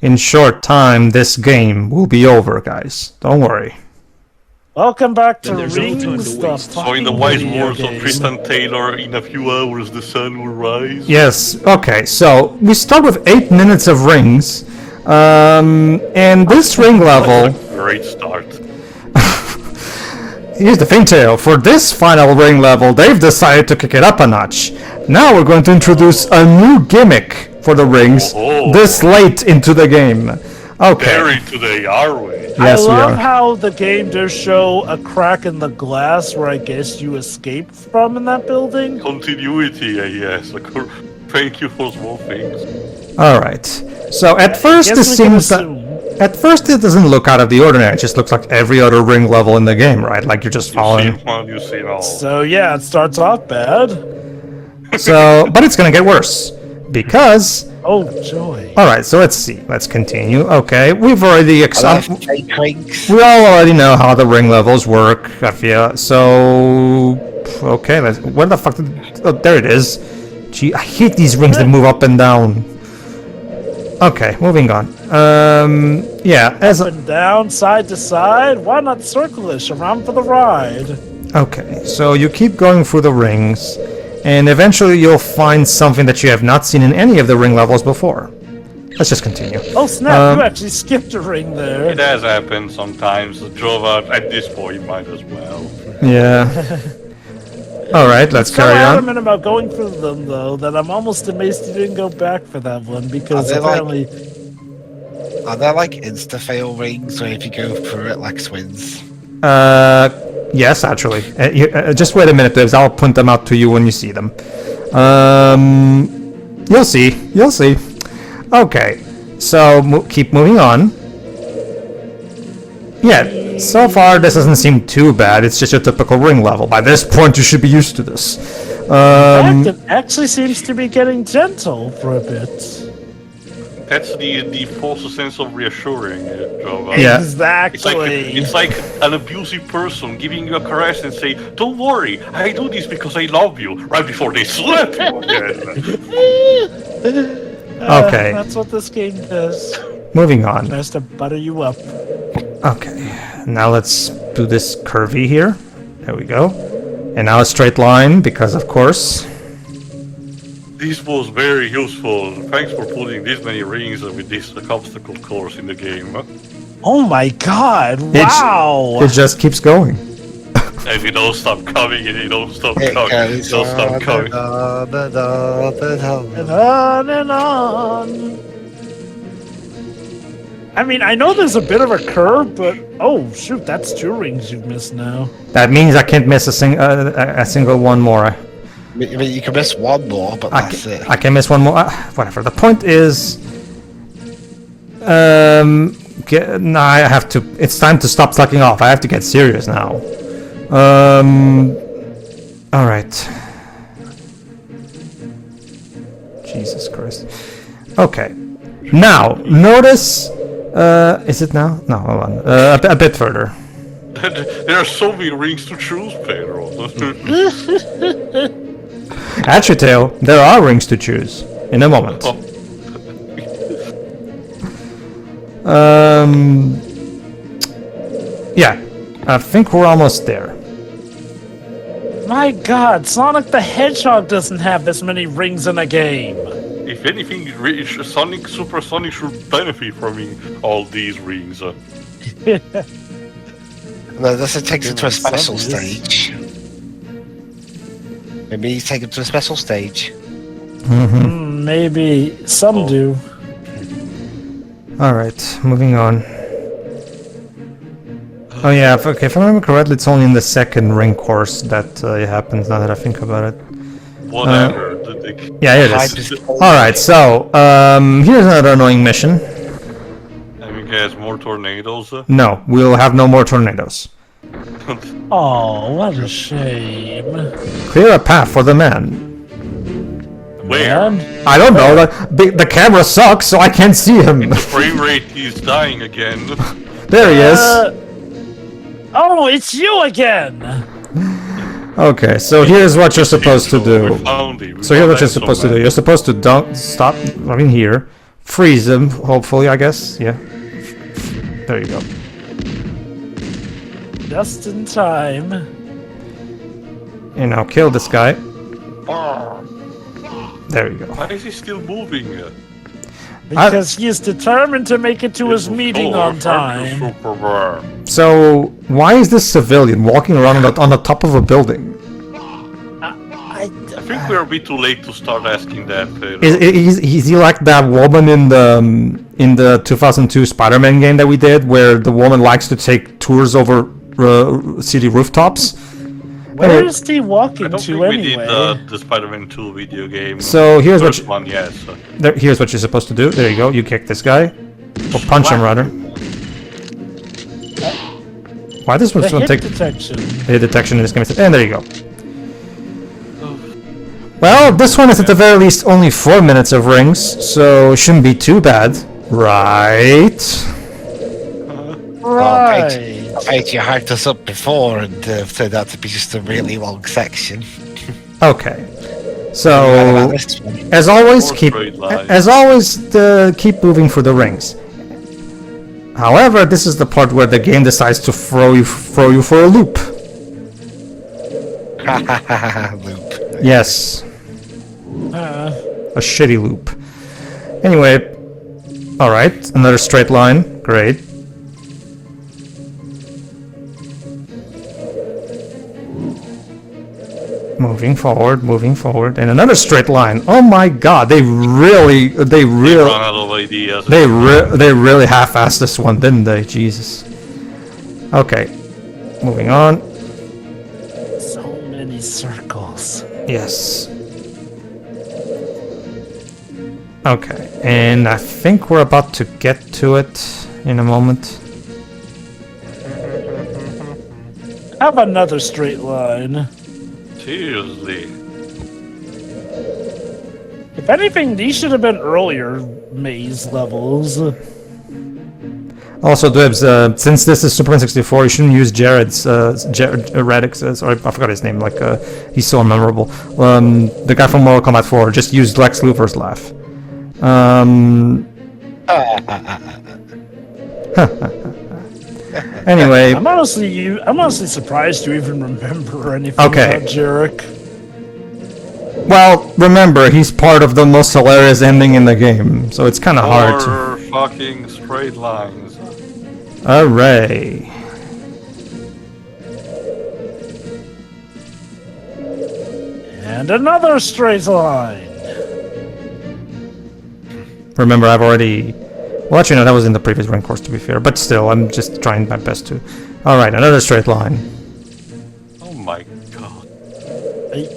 in short time, this game will be over, guys. Don't worry. Welcome back to Then there's no time Rings, to the waste. So in the fucking wise video words of game. Tristan Taylor, in a few hours the sun will rise. Yes, okay, so we start with 8 minutes of rings. And this ring level... Great start. Here's the thing, Teo. For this final ring level, they've decided to kick it up a notch. Now we're going to introduce a new gimmick for the rings this late into the game. Okay. Very today, are we? Yes, I we love are. how the game does show a crack in the glass where I guess you escaped from in that building. Continuity, yes. Thank you for small things. All right. So at first, Guess this we can seems that assume. at first it doesn't look out of the ordinary. It just looks like every other ring level in the game, right? Like you're just You've following. seen one, you've seen all. So yeah, it starts off bad. So, but it's gonna get worse because. Oh joy. All right. So let's see. Let's continue. Okay, we've already Fake rings. we all already know how the ring levels work, I feel. So okay, where the fuck did, oh, there it is. Gee, I hate these rings that move up and down. Okay, moving on. Yeah, as Up and down, side to side. Why not circle-ish around for the ride? okay, so you keep going through the rings, and eventually you'll find something that you have not seen in any of the ring levels before. Let's just continue. Oh snap! You actually skipped a ring there. It has happened sometimes. Jova, at this point, might as well. Yeah. All right, let's So carry on. adamant about going through them though that I'm almost amazed you didn't go back for that one because Are they apparently. Are there like insta-fail rings where if you go through it like swings? Yes, actually. Just wait a minute, Dibs. I'll point them out to you when you see them. You'll see. You'll see. Okay, so keep moving on. Yeah, so far this doesn't seem too bad. It's just your typical ring level. By this point, you should be used to this. In fact, it actually seems to be getting gentle for a bit. That's the false sense of reassuring, Jova. Yeah. Exactly. It's like an abusive person giving you a caress and say, "Don't worry, I do this because I love you," right before they slap you again. Okay. That's what this game does. Moving on. Tries to butter you up. Okay, now let's do this curvy here. There we go. And now a straight line, because of course. This was very useful. Thanks for putting this many rings with this obstacle course in the game. Oh my god! Wow! It just keeps going. And you don't stop coming, and you don't stop It coming, you goes don't stop coming. on and on and on. And on and on. I mean, I know there's a bit of a curve, but oh shoot, that's 2 rings you've missed now. That means I can't miss a single one more. I mean, you can miss one more, but that's it. I can miss one more. Whatever. The point is, no, I have to. It's time to stop slacking off. I have to get serious now. All right. Jesus Christ. Okay. Now notice. Is it now? No, hold on. A bit further. There are so many rings to choose, Pedro. Actually, Teo, there are rings to choose. In a moment. Yeah, I think we're almost there. My god, Sonic the Hedgehog doesn't have this many rings in a game. If anything, Sonic Supersonic should benefit from all these rings. No, this takes it to a special stage. Maybe you take it to a special stage. Maybe some do. Alright, moving on. Oh yeah, okay, if I remember correctly, it's only in the second ring course that it happens, now that I think about it. Whatever. Yeah, here it is. Alright, so, here's another annoying mission. I mean, guys, more tornadoes. No, we'll have no more tornadoes. Oh, what a shame. Clear a path for the man. Where? Man? I don't know, the camera sucks, so I can't see him. Frame rate is dying again. There he is. Oh, it's you again! Okay, so here's what you're supposed to do. We found him. So here's what you're supposed to do. You're supposed to stop, here, freeze them, hopefully, I guess. Yeah. There you go. Just in time. And now kill this guy. There you go. Why is he still moving? Because he is determined to make it to his meeting on time. So, why is this civilian walking around on the top of a building? I think we're a bit too late to start asking that. Is he like that woman in the 2002 Spider-Man game that we did, where the woman likes to take tours over city rooftops? Where is he walking I don't to think anyway? we did the Spider-Man 2 video game. So here's what First one, yes. here's what you're supposed to do. There you go. You kick this guy, or punch him rather. Why this one's The going to hit take detection. hit detection in this game? And there you go. Well, this one is at the very least only 4 minutes of rings, so it shouldn't be too bad, right? Right. Right, you hyped us up before and turned out to be just a really long section. Okay. Right about So, this one. as always, More keep straight lines. keep moving for the rings. However, this is the part where the game decides to throw you for a loop. Loop. Yes, a shitty loop. Anyway, all right, another straight line. Great. Moving forward, and another straight line. Oh my God, they really Run out of ideas. they really half-assed this one, didn't they? Jesus. Okay, moving on. So many circles. Yes. Okay, and I think we're about to get to it in a moment. Have another straight line. Seriously. If anything, these should have been earlier maze levels. Also, Dibs, since this is Super 64, you shouldn't use Radix, sorry, I forgot his name, he's so memorable. The guy from Mortal Kombat 4, just use Lex Luthor's laugh. Anyway, I'm honestly surprised you even remember anything Okay. about Jarek. well, remember, he's part of the most hilarious ending in the game, so it's kind of hard to... More fucking straight lines. Hooray. And another straight line. Remember, I've already... Well, actually, no, that was in the previous rank course, to be fair. But still, I'm just trying my best to... Alright, another straight line. Oh my god.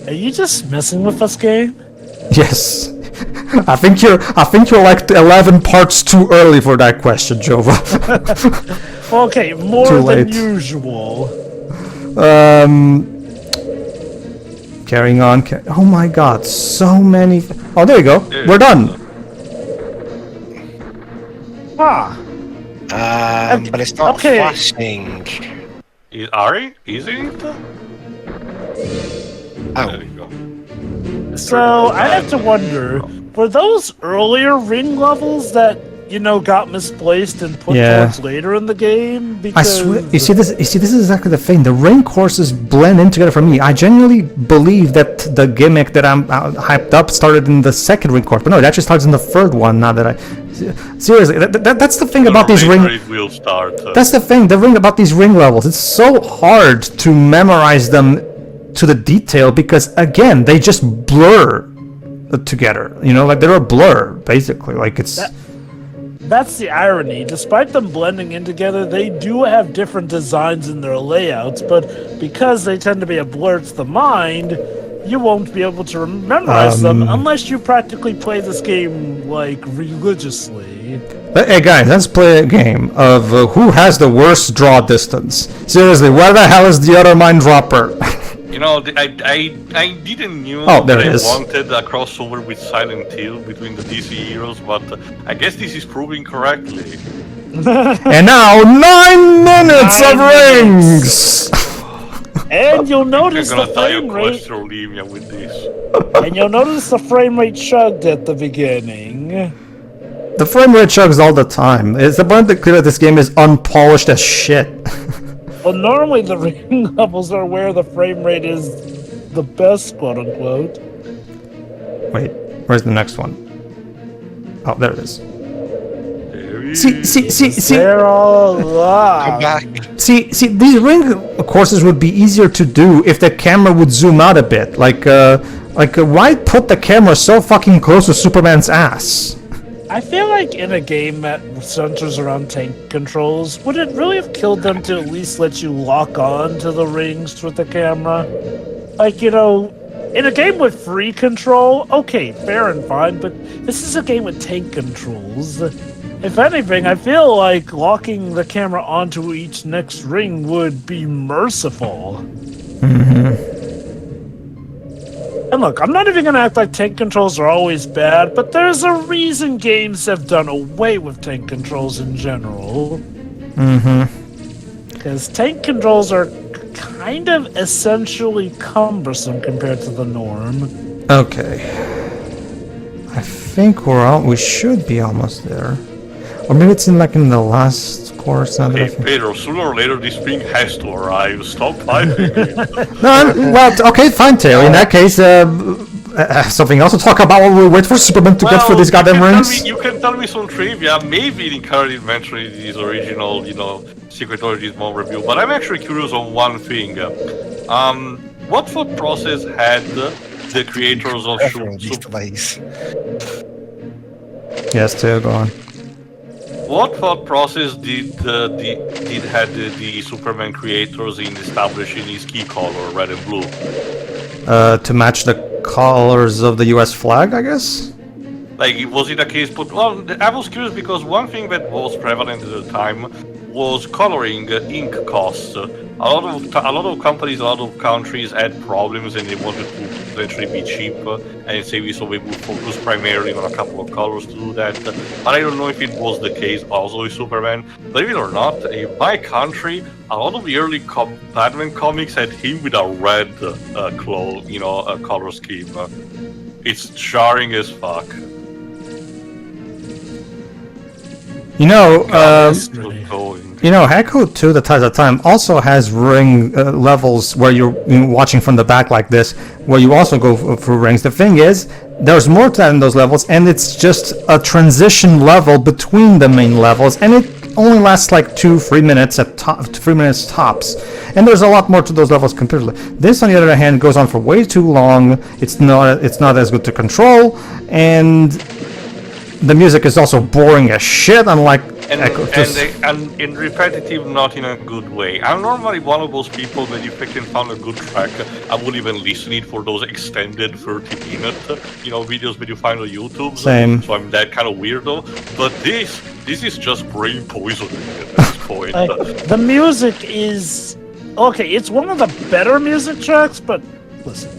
Are you just messing with us, game? Yes. I think you're like 11 parts too early for that question, Jova. Okay, more Too than late. usual. Carrying on. Oh my god, so many... Oh, there you go. We're done. Ah, But it's not Okay. flashing. Ari? Isn't it? Oh, There you go. so I have to wonder, were those earlier ring levels that, got misplaced and put Yeah. towards later in the game? I Because swear, you see, this is exactly the thing. The ring courses blend in together for me. I genuinely believe that the gimmick that I'm hyped up started in the second ring course, but no, it actually starts in the third one. Now that I seriously, that's the thing about these ring. It will start. That's the thing. The ring about these ring levels. It's so hard to memorize them to the detail because again, they just blur together. Like they're a blur basically. Like it's. that's the irony. Despite them blending in together, they do have different designs in their layouts, but because they tend to be a blur to the mind, you won't be able to memorize them unless you practically play this game, religiously. Hey guys, let's play a game of who has the worst draw distance. Seriously, where the hell is the other mine dropper? I didn't knew Oh, there that it is. I wanted a crossover with Silent Hill between the DC heroes, but I guess this is proving correctly. And now 9 minutes of 9 rings. And you'll I'm notice the gonna die of frame rate. cholesterol with this. And you'll notice the frame rate chugged at the beginning. The frame rate chugs all the time. It's abundantly clear that this game is unpolished as shit. Well, normally the ring levels are where the frame rate is the best, quote unquote. Wait, where's the next one? Oh, there it is. There See, They're all Come alive. back. see, these ring courses would be easier to do if the camera would zoom out a bit. Like, why put the camera so fucking close to Superman's ass? I feel like in a game that centers around tank controls, would it really have killed them to at least let you lock on to the rings with the camera? Like, you know, in a game with free control, okay, fair and fine, but this is a game with tank controls. If anything, I feel like locking the camera onto each next ring would be merciful. And look, I'm not even gonna act like tank controls are always bad, but there's a reason games have done away with tank controls in general. Because tank controls are kind of essentially cumbersome compared to the norm. Okay. I think we should be almost there. Or maybe it's in the last course. Now that I Hey, think. Pedro, sooner or later this thing has to arrive. Stop fighting me. No, well, okay, fine, Taylor. In that case, something else to talk about while we wait for Superman to get for these goddamn rings. You can tell me some trivia. Maybe it encouraged eventually this original, Secret Origins mod review. But I'm actually curious on one thing. What thought process had the creators of Everyone these delays. Yes, Taylor, go on. What thought process did had the Superman creators in establishing his key color, red and blue? To match the colors of the U.S. flag, I guess. Like, was it a case? But well, I was curious because one thing that was prevalent at the time was coloring ink costs. A lot of companies, a lot of countries had problems, and they wanted to eventually be cheap and save, so they would focus primarily on a couple of colors to do that. But I don't know if it was the case also with Superman. Believe it or not, in my country, a lot of the early Batman comics had him with a red color scheme. It's jarring as fuck. Hacko 2, the Ties of Time, also has ring levels where you're watching from the back like this, where you also go through rings. The thing is, there's more to that in those levels, and it's just a transition level between the main levels, and it only lasts like 2-3 minutes 3 minutes tops. And there's a lot more to those levels comparatively. This, on the other hand, goes on for way too long. It's not as good to control, and the music is also boring as shit, unlike Echo. And repetitive, not in a good way. I'm normally one of those people that if I can find a good track, I would even listen it for those extended 30-minute, videos that you find on YouTube. Same. So I'm that kind of weirdo. But this is just brain poisoning at this point. The music is okay. It's one of the better music tracks, but listen.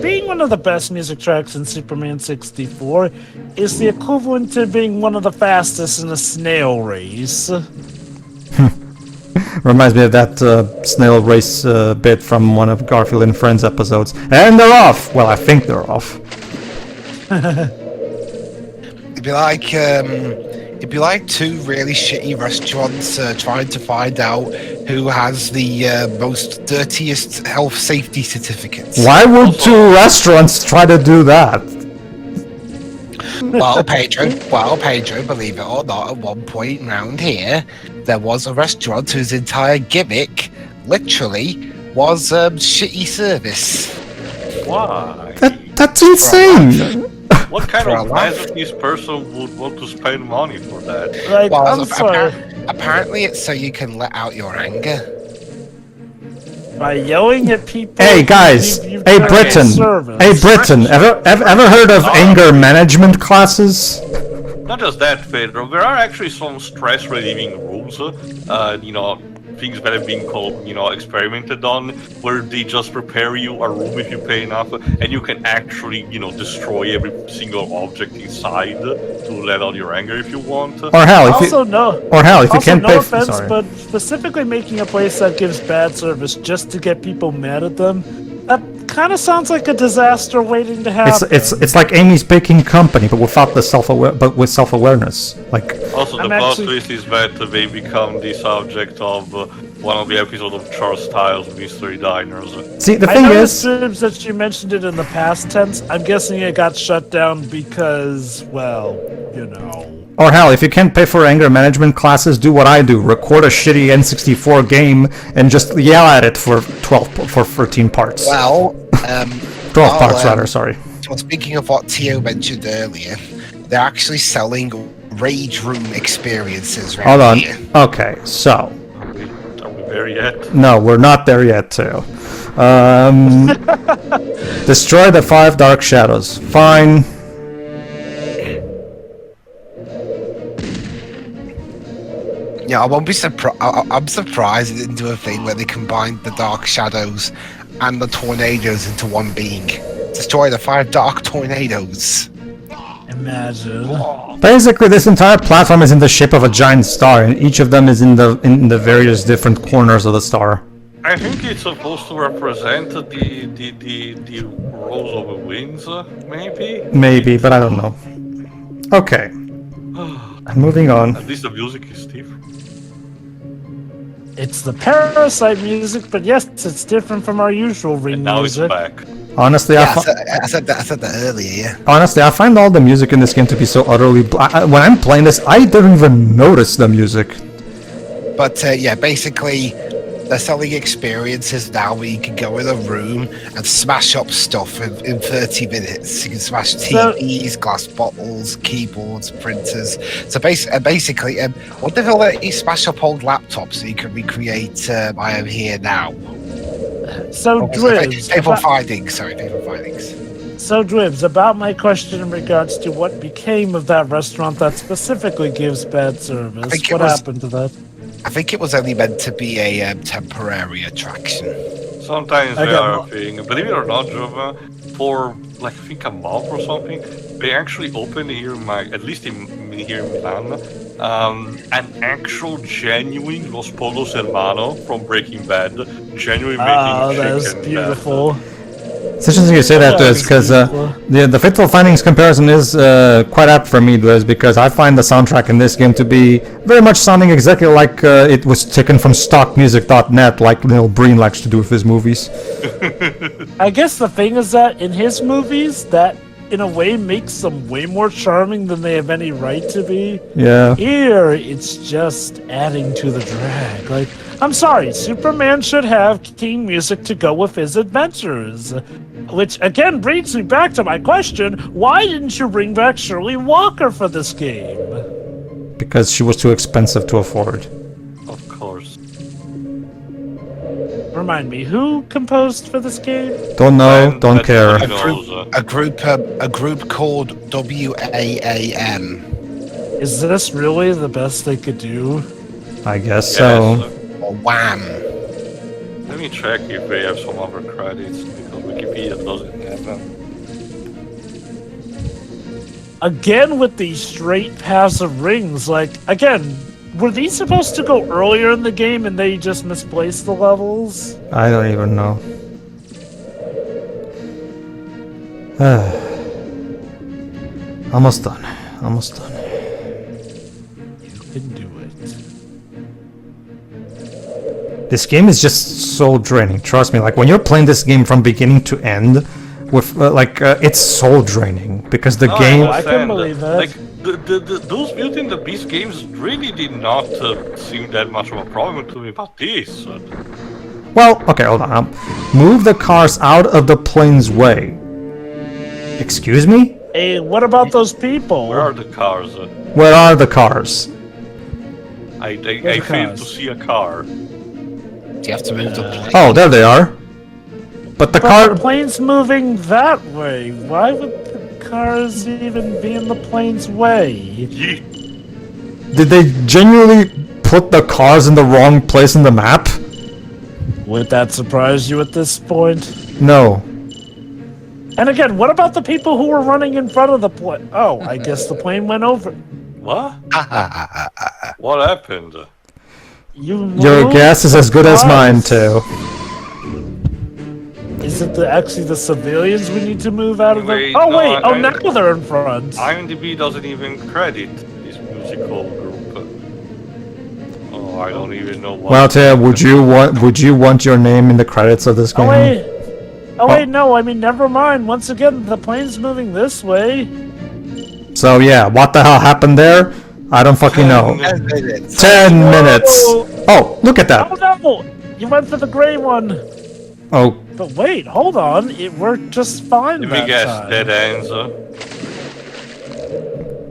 Being one of the best music tracks in Superman 64 is the equivalent to being one of the fastest in a snail race. Reminds me of that snail race bit from one of Garfield and Friends episodes. And they're off! Well, I think they're off. It'd be like two really shitty restaurants trying to find out who has the most dirtiest health safety certificates. Why would two restaurants try to do that? Well, Pedro, believe it or not, at one point round here, there was a restaurant whose entire gimmick, literally, was shitty service. Why? That's insane! What kind of masochistic person would want to spend money for that? Like, I'm sorry. Apparently it's so you can let out your anger. By yelling at people. Hey guys! Hey Britain! Hey Britain! Ever heard of anger management classes? Not just that, Pedro. There are actually some stress relieving rules. Things that have been called, experimented on, where they just prepare you a room if you pay enough, and you can actually, destroy every single object inside to let out your anger if you want. Or hell, if you can't pay. No offense, but specifically making a place that gives bad service just to get people mad at them, that kind of sounds like a disaster waiting to happen. It's like Amy's Baking Company, but without the with self-awareness. Like Also, the I'm plot actually- twist is that they become the subject of one of the episodes of Charles Styles' Mystery Diners. see, the I thing noticed is, that you mentioned it in the past tense. I'm guessing it got shut down because, well, you know. or hell, if you can't pay for anger management classes, do what I do: record a shitty N64 game and just yell at it for 13 parts. Well, 12 parts rather. Sorry. well, speaking of what Tio mentioned earlier, they're actually selling Rage Room experiences right Hold on. here. Okay, so Are we there yet? no, we're not there yet, too. Destroy the 5 dark shadows. Fine. Yeah, I won't be surprised. I'm surprised they didn't do a thing where they combined the Dark Shadows and the Tornadoes into one being. Destroy the 5 Dark Tornadoes. Imagine. Basically, this entire platform is in the shape of a giant star, and each of them is in the various different corners of the star. I think it's supposed to represent the rows of the wings, maybe? Maybe, but I don't know. Okay. Moving on. At least the music is different. It's the Parasite music, but yes, it's different from our usual ring And now it's music. back. Honestly, Yeah, I said that earlier. Yeah. honestly, I find all the music in this game to be so utterly. When I'm playing this, I don't even notice the music. But yeah, basically, they're selling experiences now where you can go in a room and smash up stuff in 30 minutes. You can smash TVs, glass bottles, keyboards, printers. So basically, what if I let you smash up old laptops so you can recreate I Am Here Now? So, Dribs, Paper findings. Sorry, paper findings. about my question in regards to what became of that restaurant that specifically gives bad service. think it What was- happened to that? I think it was only meant to be a temporary attraction. Sometimes I they got are a one. thing. Believe it or not, Jova, for like I think a month or something, they actually opened here in at least here in Milan, an actual genuine Los Pollos Hermano from Breaking Bad, genuine Oh, making that is chicken. beautiful. It's interesting you say that, Yeah, Liz, because beautiful. the Fateful Findings comparison is quite apt for me, Liz, because I find the soundtrack in this game to be very much sounding exactly like it was taken from stockmusic.net, like Neil Breen likes to do with his movies. I guess the thing is that in his movies, that in a way makes them way more charming than they have any right to be. Yeah. Here, it's just adding to the drag. Like, I'm sorry, Superman should have theme music to go with his adventures. Which, again, brings me back to my question, why didn't you bring back Shirley Walker for this game? Because she was too expensive to afford. Of course. Remind me, who composed for this game? Don't know, And don't that's care. what he knows, A group called WAAM. Is this really the best they could do? I guess yes. so. Or WAM. Let me check if they have some other credits, because Wikipedia doesn't have them. Again, with these straight passive rings, like, again, were these supposed to go earlier in the game and they just misplaced the levels? I don't even know. Almost done. Almost done. You can do it. This game is just so draining. Trust me. Like when you're playing this game from beginning to end, with it's soul draining because the No, game. I can understand. believe that. Like those Beauty and the Beast games really did not seem that much of a problem to me, but this. Well, okay, hold on. Move the cars out of the plane's way. Excuse me? Hey, what about those people? Where are the cars? Where are the cars? I the failed cars? to see a car. Do you have to move the plane? Oh, there they are. But the But car. the plane's moving that way. Why would the cars even be in the plane's way? Yeet. Did they genuinely put the cars in the wrong place in the map? Would that surprise you at this point? No. And again, what about the people who were running in front of the plane? Oh, I guess the plane went over. What? What happened? You Your moved guess is the as good as mine, cars. too. Is it actually the civilians we need to move out of the... Wait, Oh, no, wait! Oh, I- now they're in front. IMDb doesn't even credit this musical group. Oh, I don't even know what. Well, Teo, would you want your name in the credits of this game? Oh, wait. Oh, wait, no, I mean, never mind. Once again, the plane's moving this way. So yeah, what the hell happened there? I don't fucking know. 10 minutes. 10 Whoa. minutes. Oh, look at that. Oh, no! You went for the gray one. Oh, But wait, hold on. It worked just fine Let that me guess, time. dead ends.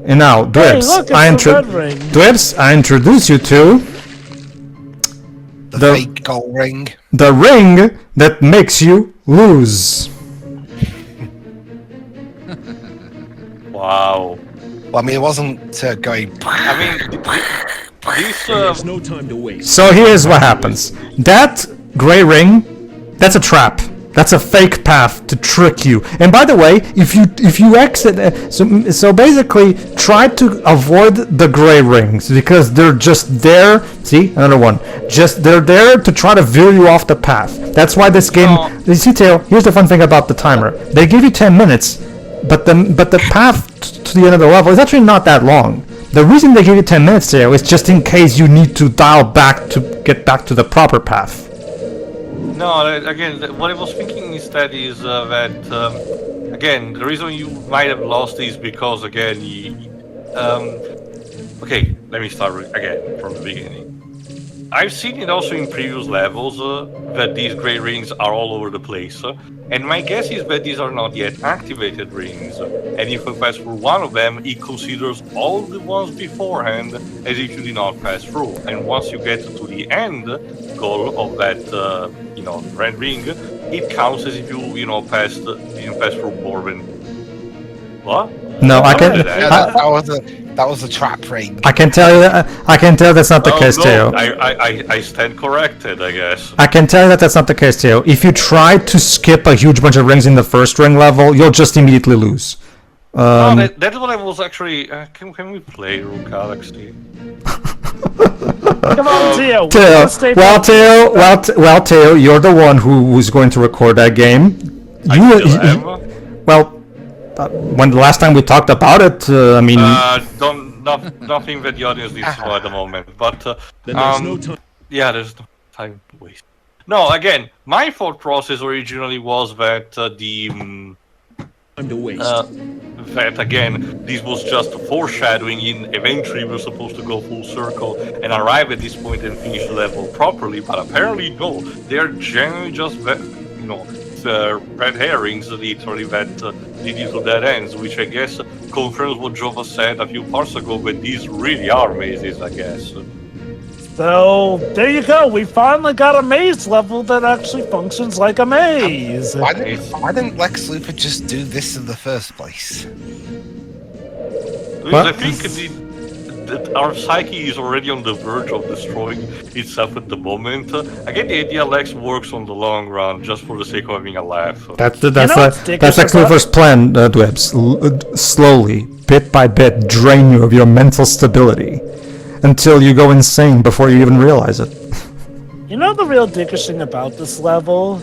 and now, Hey, Dwibs, look, I it's the red ring. Dwibs, I introduce you to The The- fake gold ring. the ring that makes you lose. Wow. Well, I mean, it wasn't going. I mean, this. There's no time to waste. So here's what happens. That gray ring, that's a trap. That's a fake path to trick you. And by the way, if you exit, so basically try to avoid the gray rings because they're just there. See, another one. They're there to try to veer you off the path. That's why this game. No. You see, Teo, here's the fun thing about the timer. They give you 10 minutes, but the path to the end of the level is actually not that long. The reason they give you 10 minutes, Teo, is just in case you need to dial back to get back to the proper path. No, again, what I was thinking instead is that, again, the reason you might have lost is because, again, okay, let me start again from the beginning. I've seen it also in previous levels that these gray rings are all over the place, and my guess is that these are not yet activated rings, and if you pass through one of them, it considers all the ones beforehand as if you did not pass through, and once you get to the end goal of that, red ring, it counts as if you passed through more than... What? No, I can. Yeah, that was a trap ring. I can tell you that. I can tell that's not the case, no, Teo. I stand corrected, I guess. I can tell you that that's not the case, Teo. If you try to skip a huge bunch of rings in the first ring level, you'll just immediately lose. No, that's what I was actually... can we play Rook Galaxy? Come on, Teo. Teo, Stay well, focused. Teo, Teo, you're the one who's going to record that game. I still am. Well, when the last time we talked about it, I mean, Nothing that the audience needs to know at the moment, but Then there's no time. yeah, there's no time to waste. No, again, my thought process originally was that Time to waste. that again, this was just foreshadowing in eventually we're supposed to go full circle and arrive at this point and finish the level properly, but apparently no, they're genuinely just red herrings literally that lead you to dead ends, which I guess confirms what Jova said a few parts ago, but these really are mazes, I guess. So, there you go. We finally got a maze level that actually functions like a maze. Why didn't Lex Luthor just do this in the first place? I think that our psyche is already on the verge of destroying itself at the moment. I get the idea Lex works on the long run just for the sake of having a laugh. that's Stickers Lex are Luthor's plan, Dwebs. Slowly, bit by bit, drain you of your mental stability until you go insane before you even realize it. You know the real dickish thing about this level?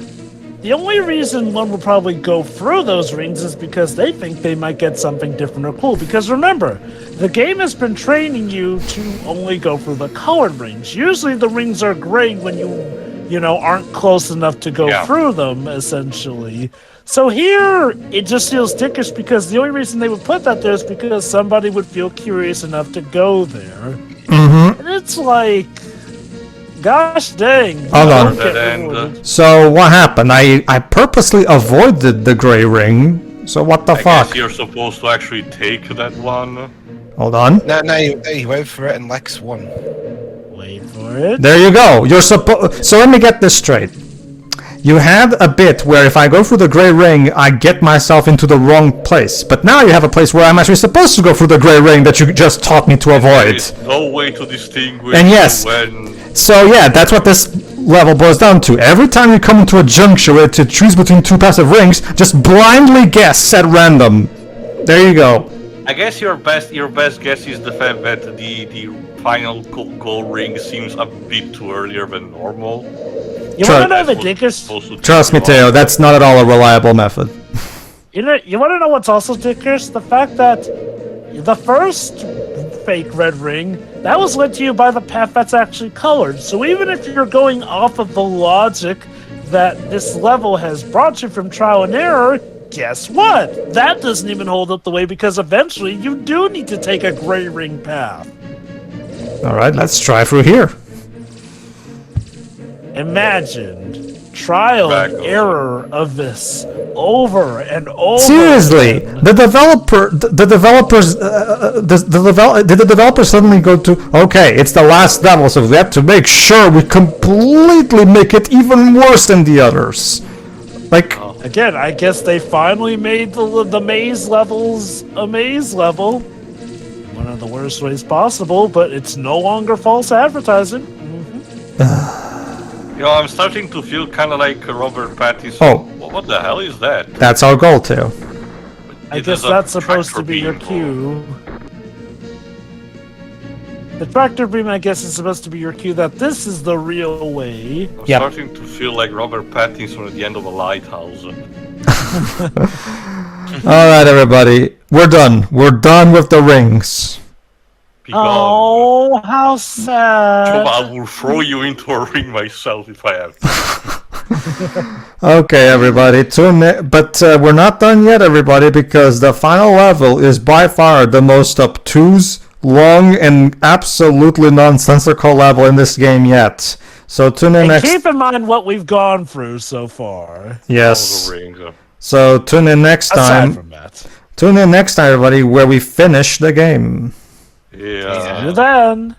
The only reason one will probably go through those rings is because they think they might get something different or cool. Because remember, the game has been training you to only go through the colored rings. Usually the rings are gray when you aren't close enough to go through them, essentially. So here, it just feels dickish because the only reason they would put that there is because somebody would feel curious enough to go there. Mm-hmm. And it's like... Gosh dang. Hold on. Dead end. So what happened? I purposely avoided the gray ring. So what the I fuck? guess you're supposed to actually take that one. Hold on. No, he went for it and Lex won. Wait for it. There you go. You're supposed. So let me get this straight. You had a bit where if I go through the gray ring, I get myself into the wrong place. But now you have a place where I'm actually supposed to go through the gray ring that you just taught me to There avoid. is no way to distinguish And yes. when... So yeah, that's what this level boils down to. Every time you come into a juncture where to choose between two passive rings, just blindly guess at random. There you go. I guess your best guess is the fact that the final goal ring seems a bit too earlier than normal. You Try- want to know the That's dickers? supposed to Trust me, be Teo, that's not at all a reliable method. You want to know what's also dickers? The fact that the first fake red ring, that was led to you by the path that's actually colored. So even if you're going off of the logic that this level has brought you from trial and error, guess what? That doesn't even hold up the way because eventually you do need to take a gray ring path. Alright, let's try through here. Imagine trial Back and over. error of this over and over. Seriously, again. the developers suddenly go to, okay, it's the last level, so we have to make sure we completely make it even worse than the others. Like, Again, I guess they finally made the maze levels a maze level. One of the worst ways possible, but it's no longer false advertising. You know, I'm starting to feel kind of like Robert Pattinson. Oh. What the hell is that? that's our goal, Teo. I It guess is a that's supposed to tractor be your beam. cue. The tractor beam, I guess, is supposed to be your cue that this is the real way. I'm Yep. starting to feel like Robert Pattinson at the end of a lighthouse. Alright, everybody, we're done. We're done with the rings. Be gone. Oh, how sad. I will throw you into a ring myself if I have to. Okay, everybody, but we're not done yet, everybody, because the final level is by far the most obtuse, long, and absolutely nonsensical level in this game yet. So tune in And next. keep in mind what we've gone through so far. Yes. The ring. So tune in next Aside time. from that. Tune in next time, everybody, where we finish the game. Yeah. See you then.